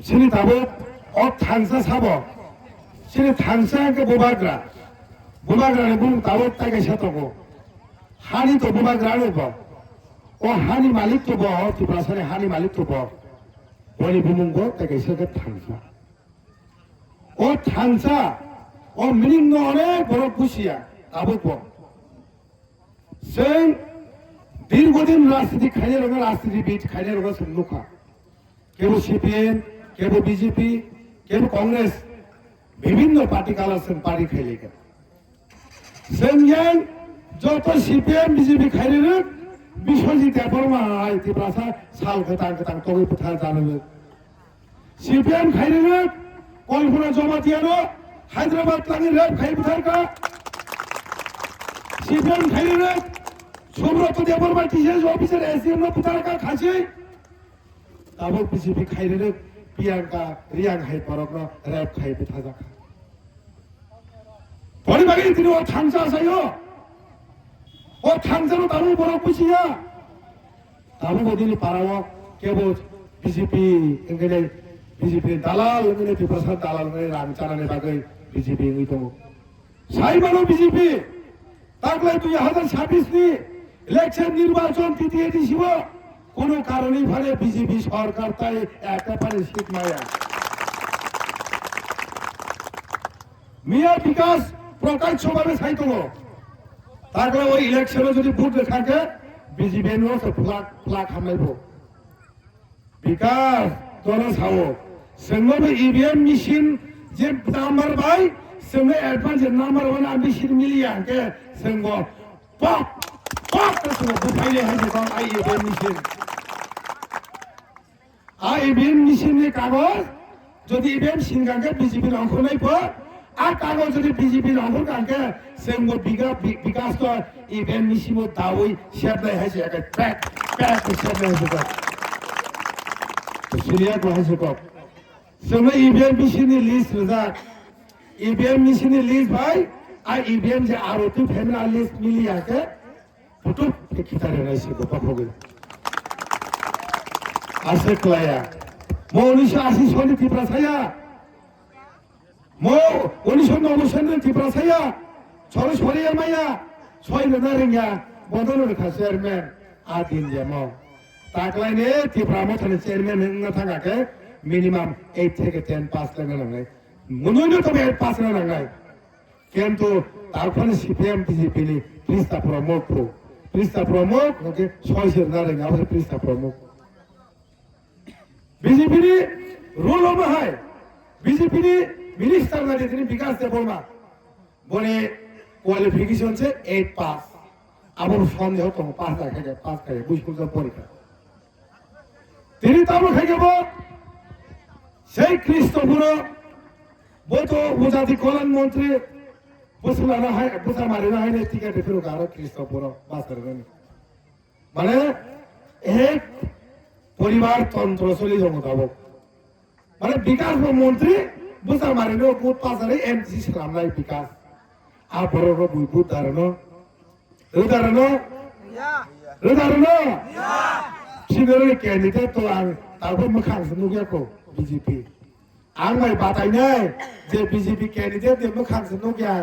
신이 답은 탄사 사보 신이 탄사한테 무바그라는 문 답을 따게 셨다고 한이 또 무바그라는 거 한이 말릭도 디바산에 한이 말릭도 원이 부문고 따게 셨게 탄사 탄사 미닝노네 보러 부시야 답을 생 দীর্ঘদিন রাজনীতি খাইয়ে রঙের রাজনীতিবিদ খাইয়ে রঙের সম্মুখা কেউ সিপিএম কেউ বিজেপি কেউ কংগ্রেস বিভিন্ন পার্টি কালার পার্টি খাইলে সেন যত সিপিএম বিজেপি খাইলে বিশ্বজিৎ এপরমাই তিপ্রাসা সাল খেতাং খেতাং তবে পুথার জানাবে সিপিএম খাইলে কল্পনা জমাতিয়ানো হায়দ্রাবাদ লাগে রেপ খাই পুথারকা সিপিএম খাইলে Subrata Debbarma TS officer SDM না পুতারকা খাসি তাবো বিজেপি খাইরে প্রিয়াঙ্কা রিয়াং হাই পরক রেপ খাই পুথাজা পরিবারে তিনি থাংসা সাইও থাংসানো তাবো বড় পুছিয়া তাবো বদিনি পারাও কেবো বিজেপি এঙ্গেলে বিজেপি দালাল এঙ্গেলে প্রসাদ দালাল এঙ্গেলে রামচারানে বাগৈ বিজেপি এঙ্গি দङ সাইবানো বিজেপি তাকলে 2026 নি ইলেকশন নির্বাচন তৃতীয় দিছিল কোন কারণে ফলে বিজেপি সরকার তাই একেবারে শীত মায়া মিয়া বিকাশ প্রকাশ্যভাবে চাইতো তারপরে ওই ইলেকশনে যদি ভোট থাকে বিজেপি ফ্লাগ হামলাইব বিকাশ দল সাও जोंनो ইভিএম মেশিন যে নাম্বার বাই जोंनो एडभान्स नाम्बार वन मेसिन मिलिया के जोंनो पक बुफाइले हाइजेको आइएबिएम मेसिन आइएबिएम मेसिन नि कागज যদি ইভিএম সিনগাকে বিজেপি অংশনাইব আর কাগজ যদি বিজেপি অংশনাকে जोंनो বিকাশ তো ইভিএম মেশিন দাওই সেবনাই হাইছে একে প্যাক সেবনাই হাইছে সিরিয়া কো হাইছে जोंनो ইভিএম মেশিন नि लिस्ट रजाक ইভিএম মেশিন नि लिस्ट भाई आ ইভিএম যে आरोपी फेमना लिस्ट मिलिया के फोटो के खितारे राइसे को पखोगे आसे क्लाया मो 1980 सनि तिप्रासाया मो 1990 सनि तिप्रासाया छोरो छोरिया माया छोइनो नारेंगा बदनो खा चेयरमैन आ दिन जेमो ताकलाइने तिप्रामो थाने चेयरमैन न थांगाके मिनिमाम 8 থেকে 10 पास लांगाय मुनुनो तो 8 पास लांगाय কিন্তু তারপরে সিপিএম বিজেপি নি প্রিস্তা প্রমুখ ওকে ছয়শের না রেঙ্গা আমাদের প্রিস্তা প্রমুখ বিজেপি নি রোল হবে হয় বিজেপি নি মিনিস্টার না তিনি বিকাশ দেববর্মা বলে কোয়ালিফিকেশন সে 8 পাস আবার সন্দেহ তো পাস খায় বুঝকুল পরীক্ষা তিনি তারও খাই যাব সেই খ্রিস্টপুর বতো বুঝাতি কল্যাণ মন্ত্রী বুঝলানা হয় বুঝা মারিনা হয় টিকেট ফেরো কারো খ্রিস্টপুর বাসের মানে এক পরিবার তন্ত্র চলি জমতাব মানে বিকাশ মন্ত্রী বুঝা মারিনো বুথ পাসারে এমসি সামলাই বিকাশ আর বড় বুথ দাঁড়ানো সিনিয়র ক্যান্ডিডেট তো তারপর মোখাং নুগিয়াকো বিজেপি आंगाय बातायनाय जे बीजेपी कैंडिडेट ने मोखां नुगिया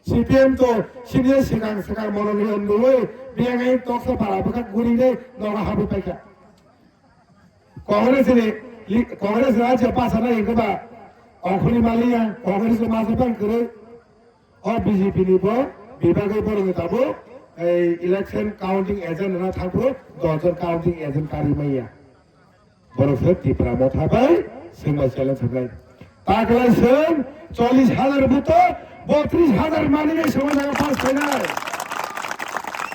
सीपीएम तो सिनियर सिगां मननि उन्दुयै बेङै तक्स भाराबखा गुरिनै नगा हाबो पाइका कांग्रेस राज्य पासाना इकबा अंखनि मालिया कांग्रेस मासबां करे और बीजेपी निबो बिभागै बरङै ताबो इलेक्शन काउंटिंग एजेंट ना थाबो 10 जन काउंटिंग एजेंट कारिमाया बरफोर तिप्रा मथाबाय जोंबा चेलेन्ज होबाय तागलाय जों 40,000 बुथ 32,000 मानिनाय समाजाव पास खायनाय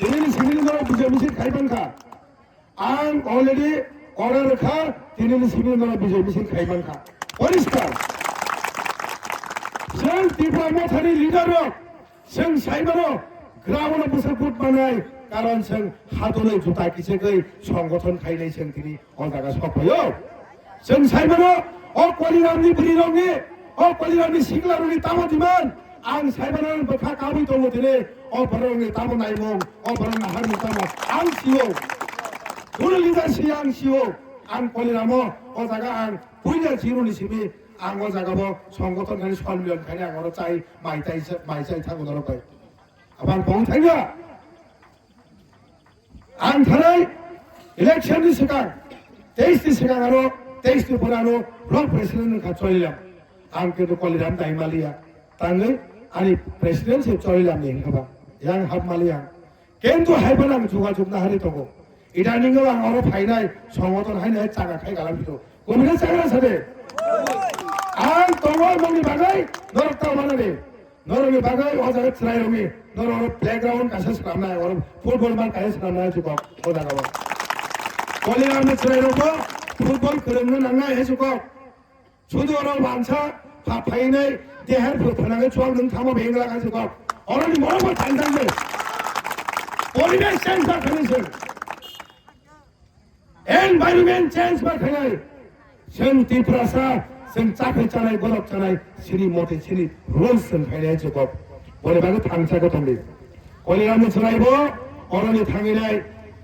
दिनैनि सिभिल बिजय मिছিল खायबानखा आं अलरेडि अर्डार रखा दिनैनि सिभिल बिजय मिছিল खायबानखा परिष्कार जों तिप्रा मथानि लिडार जों साइबानो ग्राउन्ड बोसोर बुथ बानाय कारण जों हादरै जुता किसेगै संगठन खायनाय जों दिनै अलगागा सफायो जों साइबानो कलिरामनि बुरिरावनि कलिरामनि सिंग्लारनि तामो दिमान आं साइबानो बखा काबि दङ दिनै बरंनि तामो नायमं बरंनि हारनि तामो आं सिओ गुरु लिडार सि आं सिओ आं कलिरामो ओ जागा आं पुइनो जिरुनि सिबि आं ओ जागाबो संगठन खानि सनमिलन खानि आं अरो चाइ माइचाइ थागो दरबाय आबां बं थांगा आं थानाय इलेक्शननि सिगां 23 नि सिगां आरो 23 नि पुरानो ब्लक प्रेसिडेन्ट का चलिलाम आं किन्तु कलिराम दाइमालिया ताङै आनि प्रेसिडेन्ट से चलिलाम नि हबा yang habmaliang কিন্তু হাইবানাং যোগাযোগ না হারি তগো ইদানিং আং আরো ফাইনাই সংগঠন হাইনাই চাগা খাই গালাম বিতো কোমিনে চাগা সাবে আং তগো মনি বাগাই নরতা বানাবে নরমি বাগাই অজারে ছলাই রমি নর প্লেগ্রাউন্ড কাছে সামনায় আর ফুটবল মান কাছে সামনায় জুক ওদা গাব কলিরাম ছলাই রবো ফুটবল করনো নাঙ্গা হে জুক শুধু আর বানছা ফাইনাই দেহার ফুটফানাগে চুয়াং নং থামো বেংলা কাছে জুক 어른이 뭐라고 단단해 परिवेश चेंज मा खानिसों एनवायरनमेंट चेंज मा खानाय जों त्रिपुरासा जों चाखै जानाय गलब जानाय सिरि मथे सिरि रुल्स जों खायनाय जगब बरेबानो थांसाखौ थांदि कलिरामनि सोलायबो अरनि थांनाय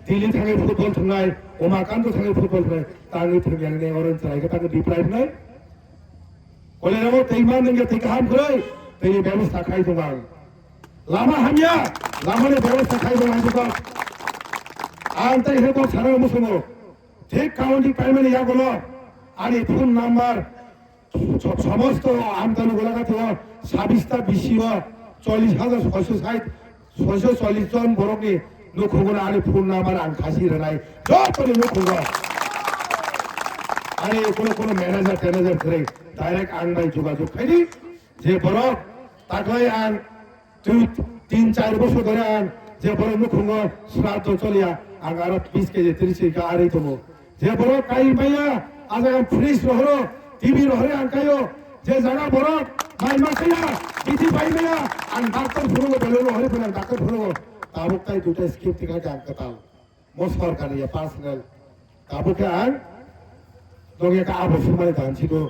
दिल्ली थाङै फुटबल थांनाय उमाकान्त थाङै फुटबल थांनाय ताङै थांनाय अरन सोलायखौ ताङै दिप्रायनाय कलिरामो दैमा नंगे दै गाहाम खै दैनि बेबस्था खाय दं लामा हामिया लामानि बेबस्था खायदों आंखौ आं ताइ हेबो सारा मुसुमो ठीक काउंटिंग प्राइमारि यागोलो आनि फोन नाम्बार समस्त আমদানি গোলাঘাট 26টা বিসিও 40,640 জন বরকনি নখুগোনা आनि फोन नाम्बार आं खासि रानाय जतनि नखुगो आनि कोनो मैनेजर करे डाइरेक्ट आं नाय যোগাযোগ खायदि जे बरक ताकलाय आं 3-4 বছর ধরে আন যে বড় মুখঙ্গ শ্রাদ্ধ চলিয়া আং আরো 20 কেজি 30 কেজি আরই দমো যে বড় কাই মাইয়া আজ আং ফ্রিজ রহরো টিভি রহরে আং কায়ো যে জায়গা বড় মাই মাসাইয়া বিধি পাই মাইয়া আং ডাক্তার ফুরো বেলো হরে ফেলা ডাক্তার ফুরো তাবুক তাই দুটা স্কিপ থেকে আং কাতাল মো সরকারিয়া পার্সোনাল তাবুকে আং দগে কা আবো সুমাই দানছিতো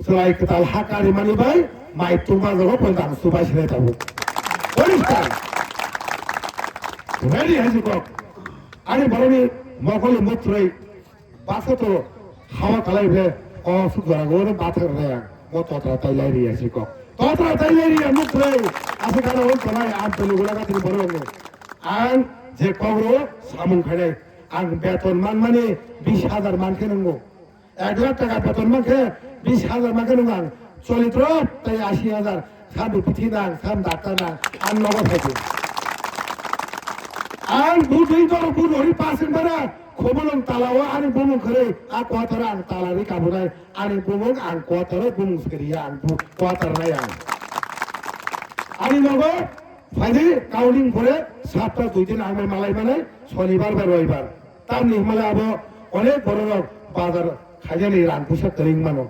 সবাই কাতাল হাকারি মানি ভাই মাই তোমা জগো পয়দা সুবাই ছেড়ে যাবো পরিষ্কার রেডি হয়ে যাবো আরে বড়নি মগল মুত্রই বাসে তো হাওয়া কালাইবে ও সুদরা গোরে বাথর রে মতরা তাইলাই রি আছে কো ততরা তাইলাই রি মুত্রই আছে কারণ ওই তোমায় আম তলু গোলাগা তুমি বড় আং যে কবরো সামুন খাইলে আং বেতন মানে 20,000 মানকে নঙ্গো 1 লাখ টাকা বেতন মানকে 20,000 মানকে নঙ্গো চলিত্র তাই 80,000 সামনে পিঠি নাং সাম ডাক্তার নাং আন নগদ থাকে আন বুঝই তো বুঝ হরি পাসেন বারা খবলং তালাওয়া আনি বুমুং করে আ কোয়াতারা আন তালারি কাবুনাই আনি বুমুং আন কোয়াতারা বুমুং সরিয়া আন কোয়াতারা নাই আনি নগদ ফাইদে কাউন্টিং করে 7টা 2 দিন আগে মালাই মানে শনিবার বা রবিবার তার নিহমালে আবো অনেক বড় বাজার খাইজানি রান পুষা তরিং মানো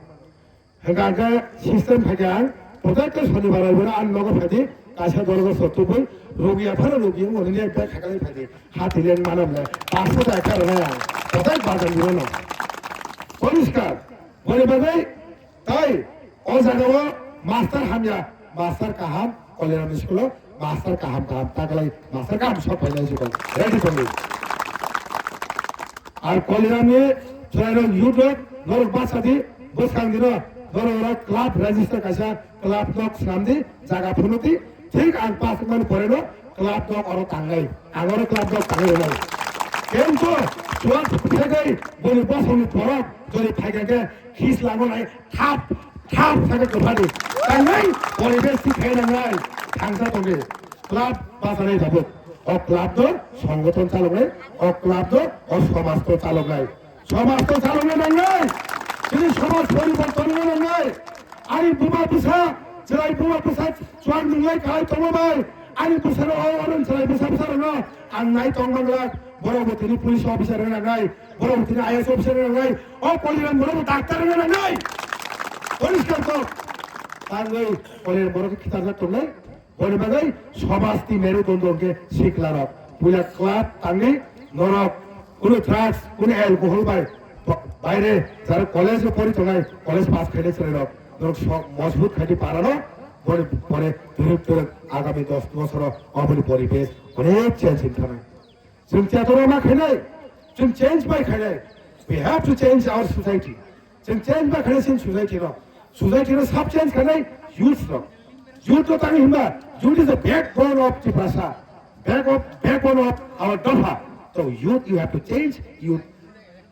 হেগাকে সিস্টেম থাকে আন প্রত্যেকটা শনিবার রবিবার আন নগদ ফাইদে কাছা দরগ সত্তরবই রোগিয়া ফারা রোগী অনেক একটা খাকালে ফাইদে হাত হিলেন মানবলে 500 টাকা রায় আন প্রত্যেক বাজার জীবন পরিষ্কার বলে বাজাই তাই ও জায়গাও মাস্টার হামিয়া মাস্টার কাহাম কলেরাম স্কুল মাস্টার কাহাম তাকলাই মাস্টার কাহাম সব ফাইনাল স্কুল রেডি করলি আর কলেরাম নিয়ে ছয়রং ইউটিউব নর বাসাদি বসাং দিন নর ক্লাব রেজিস্টার কাছা ক্লাব দক সামদি জায়গা ফুনুতি ঠিক আং 5 মান পরে নো ক্লাব দক আর তাঙ্গাই আগর ক্লাব দক তাঙ্গাই নাই কিন্তু জোয়ান থেকে বলি বসনি পরক যদি থাকেকে খিস লাগো নাই থাপ থাকে কোথাদি তাঙ্গাই পরিবেশ শিখাই নাই থাংসা তবে ক্লাব বাজারে যাব ও ক্লাব দ সংগঠন চালক নাই ও ক্লাব দ ও সমাজ তো চালক নাই সমাজ তো চালক নাই তিনি সমাজ পরিবর্তন নাই আনি বুমা বুসা যেই বুমা বুসা জোয়ান নংলাই খাই তমাই আনি বুসার অরন ছলাই বুসা না আন নাই তংবাংলা বড়বতিনি পুলিশ অফিসার নাই বড়বতিনি আইএস অফিসার নাই ও কলিরাম বড় ডাক্তার নাই পরিষ্কার তো তাই কলের বড় খিতাব তো নাই বলে বাগাই সমাজটি মেরুদণ্ডকে শিখলার পুরা ক্লাব তাঙ্গি নরক কোনো ড্রাগস কোনো অ্যালকোহল বাইরে যারা কলেজে পড়ি তো নাই কলেজ পাস খাইলে ছেড়ে নরক মজবুত খাইতে পারানো পরে ধীরে আগামী 10 বছর অবনি পরিবেশ অনেক চেঞ্জ খানায় जों थियाटर मा खायनाय जों चेंज बाय खायनाय we have to change our society. जों change बा खरे जों society रो society रो सब change करने youth रो youth रो ताकि Himba youth is the backbone of the Bhasha, backbone of our Doha. So youth, you have to change youth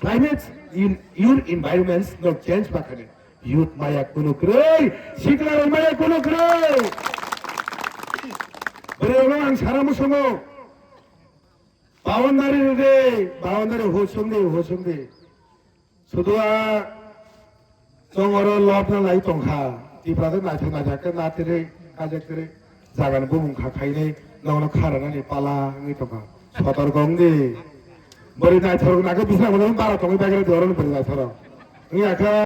climate, youth environments no change बा खरे youth माया कुनो करे शिकला रो माया कुनो करे बरे रो आं सारा मुसमो बावनदारी होसोंदे सुदुआ जोंरो लबना लाई तंखा दिफ्रादो नाथाके नातेरे काजेकरे जागान बुमुं खाखाइने नंगनो खारानानि पाला नgi तंखा सतर्कंदे बरि नाथर नाके बिसना मोन बारा तंगै बागरे दरन बरि नाथर नgi आखा